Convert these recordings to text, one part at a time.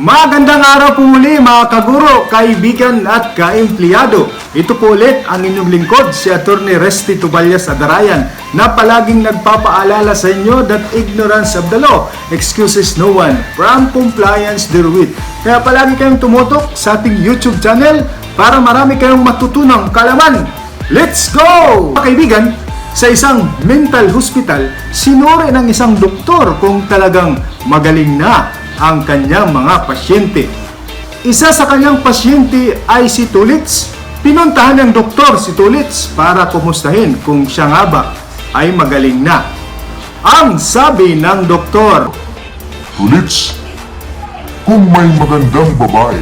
Magandang araw po muli mga kaguro, kaibigan at kaempleyado. Ito po ulit ang inyong lingkod, si Atty. Resty Tuballas Adarayan, na palaging nagpapaalala sa inyo that ignorance of the law excuses no one from compliance therewith. Kaya palagi kayong tumutok sa ating YouTube channel para marami kayong matutunang kalaman. Let's go! Mga kaibigan, sa isang mental hospital, sinuri ng isang doktor kung talagang magaling na ang kanyang mga pasyente. Isa sa kanyang pasyente ay si Tulits. Pinuntahan ng doktor si Tulits para kumustahin kung siya nga ba ay magaling na. Ang sabi ng doktor, Tulits, kung may magandang babae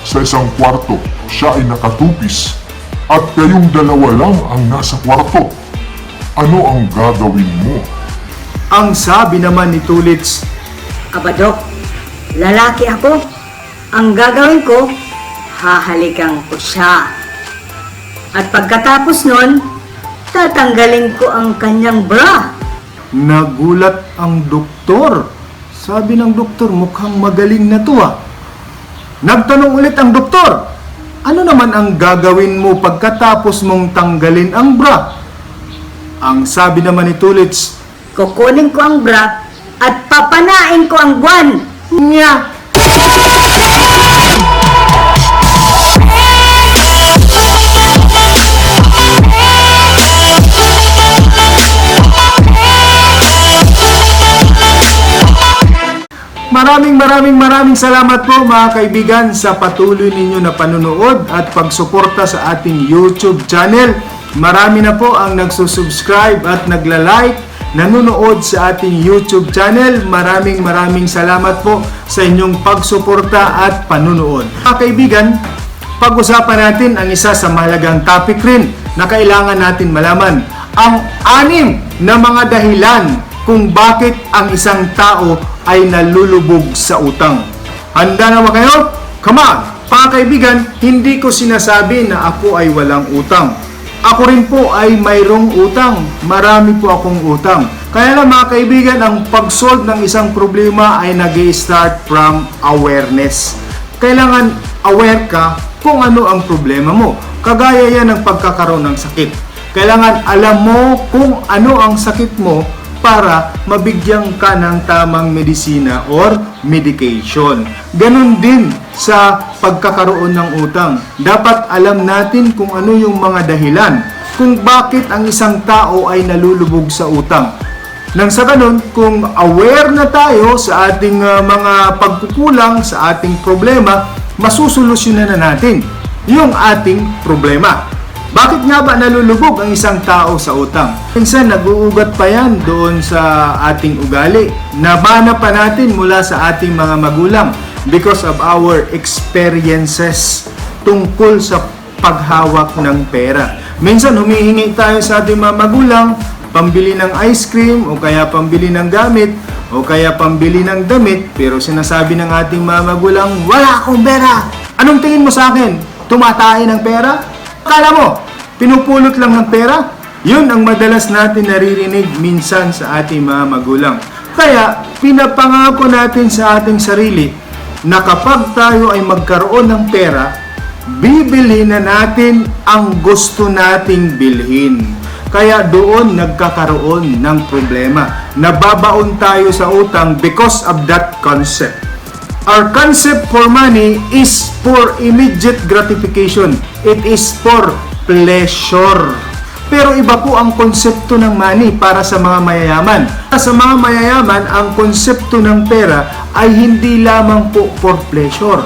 sa isang kwarto, siya ay nakatupis at kayong dalawa lang ang nasa kwarto, ano ang gagawin mo? Ang sabi naman ni Tulits, Aba Dok, lalaki ako. Ang gagawin ko, hahalikan ko siya. At pagkatapos nun, tatanggalin ko ang kanyang bra. nagulat ang doktor. Sabi ng doktor, mukhang magaling na to ah. Nagtanong ulit ang doktor, ano naman ang gagawin mo pagkatapos mong tanggalin ang bra? Ang sabi naman ni Tulits, Kukunin ko ang bra at papanain ko ang buwan. Nya! Maraming salamat po mga kaibigan sa patuloy ninyo na panunood at pagsuporta sa ating YouTube channel. Marami na po ang nagsusubscribe at nagla-like, nanonood sa ating YouTube channel. Maraming salamat po sa inyong pagsuporta at panunood. Mga kaibigan, pag-usapan natin ang isa sa mahalagang topic rin na kailangan natin malaman. Ang 6 na mga dahilan kung bakit ang isang tao ay nalulubog sa utang. Handa na ba kayo? Come on! Mga kaibigan, hindi ko sinasabi na ako ay walang utang. Ako rin po ay mayroong utang. Marami po akong utang. Kaya lang mga kaibigan, ang pag-solve ng isang problema ay nag-i-start from awareness. Kailangan aware ka kung ano ang problema mo. Kagaya yan ng pagkakaroon ng sakit. Kailangan alam mo kung ano ang sakit mo para mabigyan ka ng tamang medisina or medication. Ganon din sa pagkakaroon ng utang. Dapat alam natin kung ano yung mga dahilan kung bakit ang isang tao ay nalulubog sa utang. Nang sa ganon, kung aware na tayo sa ating mga pagkukulang, sa ating problema, masusolusyonan na natin yung ating problema. Bakit nga ba nalulubog ang isang tao sa utang? Minsan nag-uugat pa yan doon sa ating ugali. Nabana pa natin mula sa ating mga magulang because of our experiences tungkol sa paghawak ng pera. Minsan humihingi tayo sa ating mga magulang pambili ng ice cream o kaya pambili ng gamit o kaya pambili ng damit, pero sinasabi ng ating mga magulang, wala akong pera. Anong tingin mo sa akin? Tumatay ng pera? Akala mo, pinupulot lang ng pera? Yun ang madalas natin naririnig minsan sa ating mga magulang. Kaya, pinapangako natin sa ating sarili na kapag tayo ay magkaroon ng pera, bibilhin na natin ang gusto nating bilhin. Kaya doon nagkakaroon ng problema. Nababaon tayo sa utang because of that concept. Our concept for money is for immediate gratification. It is for pleasure. Pero iba po ang konsepto ng money para sa mga mayayaman. Sa mga mayayaman, ang konsepto ng pera ay hindi lamang po for pleasure.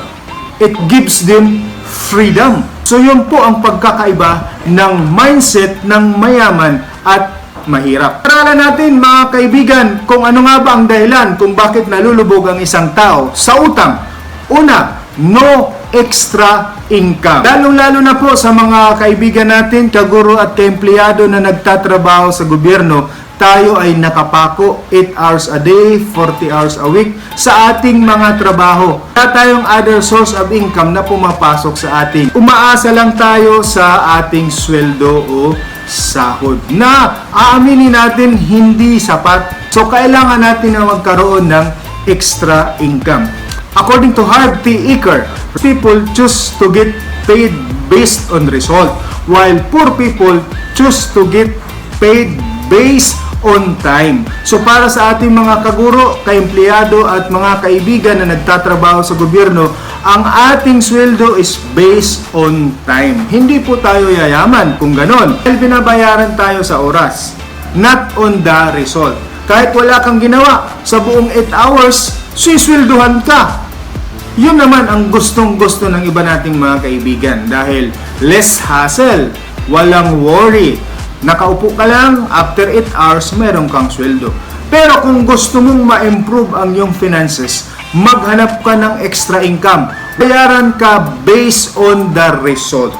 It gives them freedom. So yun po ang pagkakaiba ng mindset ng mayaman at mahirap. Paralan natin mga kaibigan kung ano nga ba ang dahilan kung bakit nalulubog ang isang tao sa utang. Una, no extra income. Lalong-lalo na po sa mga kaibigan natin, kaguro at kaempleyado na nagtatrabaho sa gobyerno, tayo ay nakapako 8 hours a day, 40 hours a week sa ating mga trabaho. Wala tayong other source of income na pumapasok sa ating. Umaasa lang tayo sa ating sweldo o sahod na aaminin natin hindi sapat. So kailangan natin na magkaroon ng extra income. According to Harv T. Eker, people choose to get paid based on result, while poor people choose to get paid based on time. So para sa ating mga kaguro, kaempleyado at mga kaibigan na nagtatrabaho sa gobyerno, ang ating sweldo is based on time. Hindi po tayo yayaman kung ganon. Dahil binabayaran tayo sa oras, not on the result. Kahit wala kang ginawa sa buong 8 hours, siswelduhan ka. Yun naman ang gustong-gusto ng iba nating mga kaibigan dahil less hassle, walang worry. Nakaupo ka lang, after 8 hours, meron kang sweldo. Pero kung gusto mong ma-improve ang iyong finances, maghanap ka ng extra income. Bayaran ka based on the result.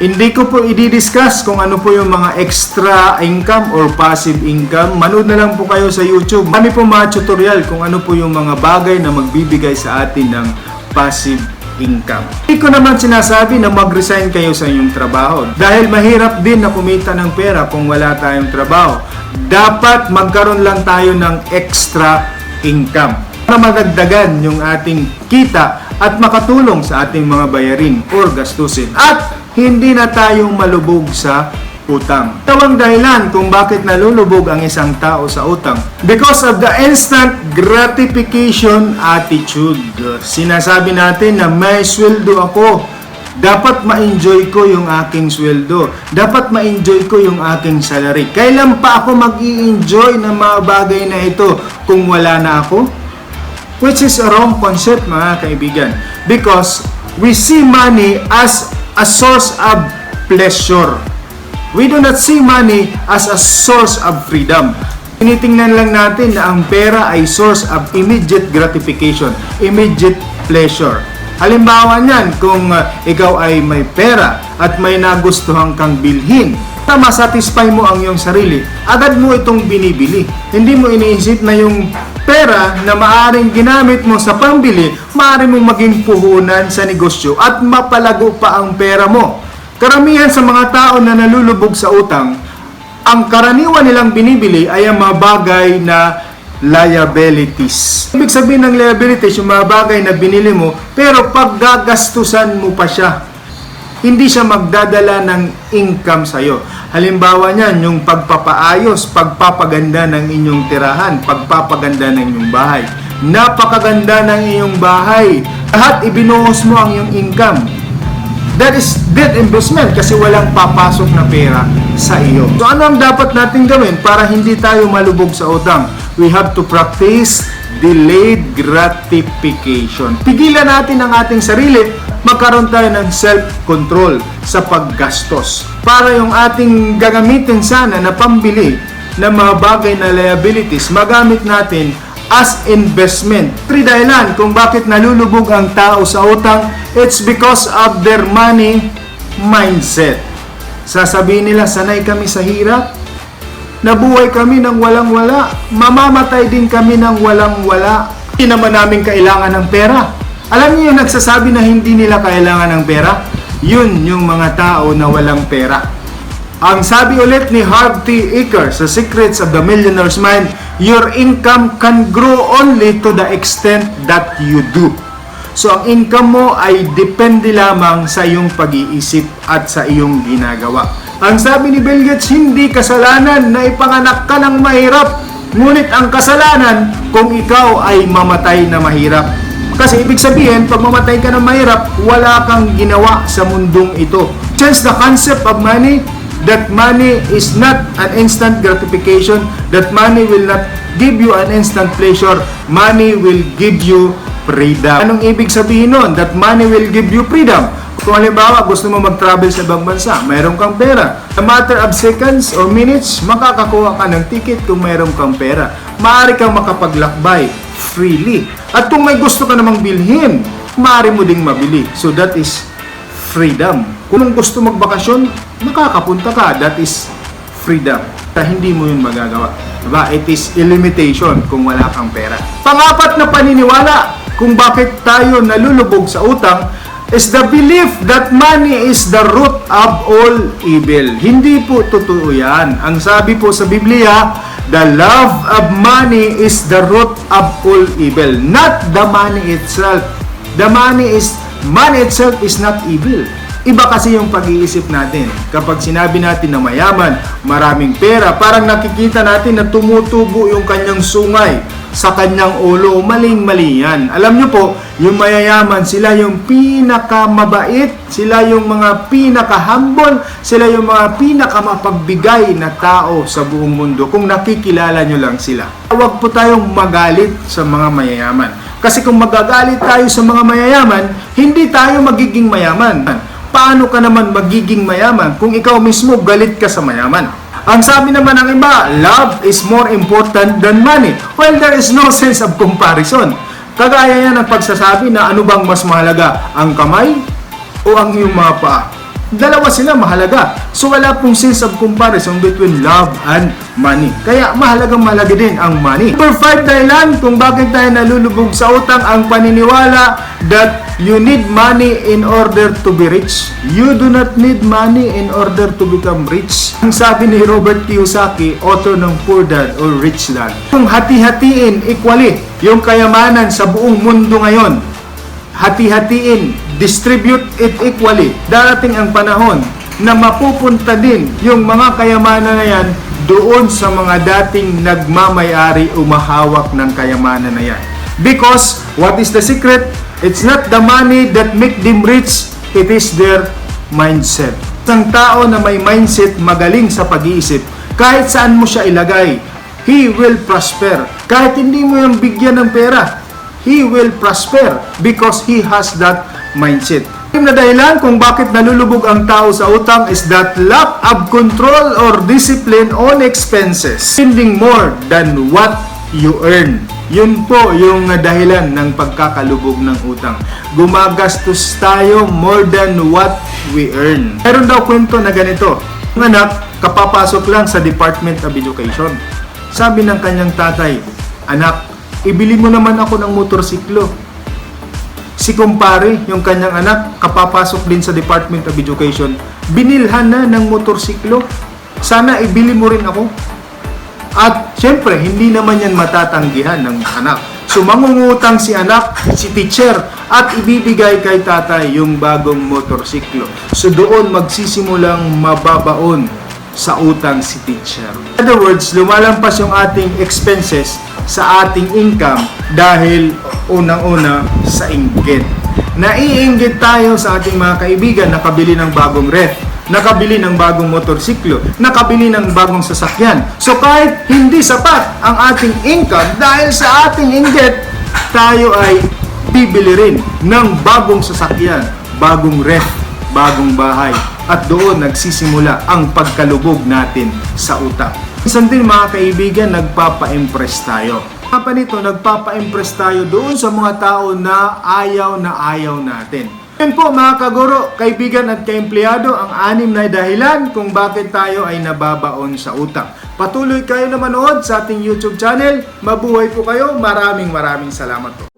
Hindi ko po i-discuss kung ano po yung mga extra income or passive income. Manood na lang po kayo sa YouTube. Marami po mga tutorial kung ano po yung mga bagay na magbibigay sa atin ng passive income. Hindi ko naman sinasabi na mag-resign kayo sa inyong trabaho. Dahil mahirap din na kumita ng pera kung wala tayong trabaho. Dapat magkaroon lang tayo ng extra income para madagdagan yung ating kita at makatulong sa ating mga bayarin or gastusin. At hindi na tayong malubog sa utang. Tawang dahilan kung bakit nalulubog ang isang tao sa utang. Because of the instant gratification attitude. Sinasabi natin na may sweldo ako. Dapat ma-enjoy ko yung aking sweldo. Dapat ma-enjoy ko yung aking salary. Kailan pa ako mag-i-enjoy ng mga bagay na ito kung wala na ako? Which is a wrong concept mga kaibigan. Because we see money as a source of pleasure. We do not see money as a source of freedom. Tinitingnan lang natin na ang pera ay source of immediate gratification, immediate pleasure. Halimbawa niyan, kung ikaw ay may pera at may nagustuhan kang bilhin, na masatisfy mo ang iyong sarili, agad mo itong binibili. Hindi mo iniisip na yung pera na maaaring ginamit mo sa pambili, maaari mong maging puhunan sa negosyo at mapalago pa ang pera mo. Karamihan sa mga tao na nalulubog sa utang, ang karaniwan nilang binibili ay ang mga bagay na liabilities. Ibig sabihin ng liabilities, yung mga bagay na binili mo, pero pag gagastusan mo pa siya, hindi siya magdadala ng income sa'yo. Halimbawa niyan, yung pagpapaayos, pagpapaganda ng inyong tirahan, pagpapaganda ng inyong bahay. Napakaganda ng iyong bahay. Lahat ibinuhos mo ang iyong income. That is dead investment kasi walang papasok na pera sa iyo. So ano ang dapat natin gawin para hindi tayo malubog sa utang? We have to practice delayed gratification. Pigilan natin ang ating sarili, magkaroon tayo ng self-control sa paggastos. Para yung ating gagamitin sana na pambili ng mga bagay na liabilities, magamit natin as investment. Three dahilan kung bakit nalulubog ang tao sa utang, it's because of their money mindset. Sasabihin nila, sanay kami sa hirap, nabuhay kami ng walang-wala, mamamatay din kami ng walang-wala. Hindi naman namin kailangan ng pera. Alam niyo yung nagsasabi na hindi nila kailangan ng pera? Yun yung mga tao na walang pera. Ang sabi ulit ni Harv T. Eker sa Secrets of the Millionaire's Mind, your income can grow only to the extent that you do. So ang income mo ay depende lamang sa iyong pag-iisip at sa iyong ginagawa. Ang sabi ni Bill Gates, hindi kasalanan na ipanganak ka ng mahirap, ngunit ang kasalanan kung ikaw ay mamatay na mahirap. Kasi ibig sabihin, pag mamatay ka ng mahirap, wala kang ginawa sa mundong ito. Change the concept of money, that money is not an instant gratification, that money will not give you an instant pleasure, money will give you freedom. Anong ibig sabihin nun? That money will give you freedom. Kung halimbawa gusto mo mag-travel sa ibang bansa, mayroon kang pera. A matter of seconds or minutes, makakakuha ka ng ticket kung mayroon kang pera. Maaari kang makapaglakbay freely. At kung may gusto ka namang bilhin, maaari mo ding mabili. So that is freedom. Kung gusto magbakasyon, makakapunta ka. That is freedom. Hindi mo yun magagawa. Diba? It is a limitation kung wala kang pera. Pang-apat na paniniwala kung bakit tayo nalulubog sa utang is the belief that money is the root of all evil. Hindi po totoo yan. Ang sabi po sa Biblia, The love of money is the root of all evil, not the money itself. The money itself is not evil. Iba kasi yung pag-iisip natin. Kapag sinabi natin na mayaman, maraming pera, parang nakikita natin na tumutubo yung kanyang sungay sa kanyang ulo. Maling-mali yan. Alam nyo po, yung mayayaman, sila yung pinakamabait, sila yung mga pinaka-humble, sila yung mga pinakamapagbigay na tao sa buong mundo kung nakikilala nyo lang sila. Huwag po tayong magalit sa mga mayayaman. Kasi kung magagalit tayo sa mga mayayaman, hindi tayo magiging mayaman. Paano ka naman magiging mayaman kung ikaw mismo galit ka sa mayaman? Ang sabi naman ng iba, love is more important than money. Well, there is no sense of comparison. Kagaya yan ang pagsasabi na ano bang mas mahalaga, ang kamay o ang iyong mga paa? Dalawa sila mahalaga. So wala pong sense of comparison between love and money. Kaya mahalaga din ang money. Number 5 dahilan kung bakit tayo nalulubog sa utang, ang paniniwala that you need money in order to be rich. You do not need money in order to become rich. Ang sabi ni Robert Kiyosaki, author ng Poor Dad or Rich Dad, kung hati-hatiin equally yung kayamanan sa buong mundo ngayon, hati-hatiin, distribute it equally, darating ang panahon na mapupunta din yung mga kayamanan na yan doon sa mga dating nagmamayari o mahawak ng kayamanan na yan. Because, what is the secret? It's not the money that make them rich, it is their mindset. Isang tao na may mindset magaling sa pag-iisip, kahit saan mo siya ilagay, he will prosper. Kahit hindi mo yung bigyan ng pera, he will prosper because he has that mindset. Yung na dahilan kung bakit nalulubog ang tao sa utang is that lack of control or discipline on expenses. Spending more than what you earn. Yun po yung dahilan ng pagkakalubog ng utang. Gumagastos tayo more than what we earn. Meron daw kwento na ganito. Ang anak, kapapasok lang sa Department of Education. Sabi ng kanyang tatay, anak, ibili mo naman ako ng motorsiklo. Si kumpare, yung kanyang anak, kapapasok din sa Department of Education, binilhan na ng motorsiklo. Sana ibili mo rin ako. At syempre, hindi naman yan matatanggihan ng anak. So mangungutang si anak, si teacher, at ibibigay kay tatay yung bagong motorsiklo. So doon magsisimulang mababaon sa utang si teacher. In other words, lumalampas yung ating expenses sa ating income dahil unang-una sa inggit. Naiinggit tayo sa ating mga kaibigan, nakabili ng bagong ref, nakabili ng bagong motorsiklo, nakabili ng bagong sasakyan. So kahit hindi sapat ang ating income dahil sa ating inggit, tayo ay bibili rin ng bagong sasakyan, bagong ref, bagong bahay. At doon nagsisimula ang pagkalubog natin sa utang. Minsan din mga kaibigan, nagpapa-impress tayo. Kapa nito, nagpapa-impress tayo doon sa mga tao na ayaw natin. Yan po mga kaguro, kaibigan at kaempleyado, ang 6 na dahilan kung bakit tayo ay nababaon sa utang. Patuloy kayo na manood sa ating YouTube channel. Mabuhay po kayo. Maraming salamat po.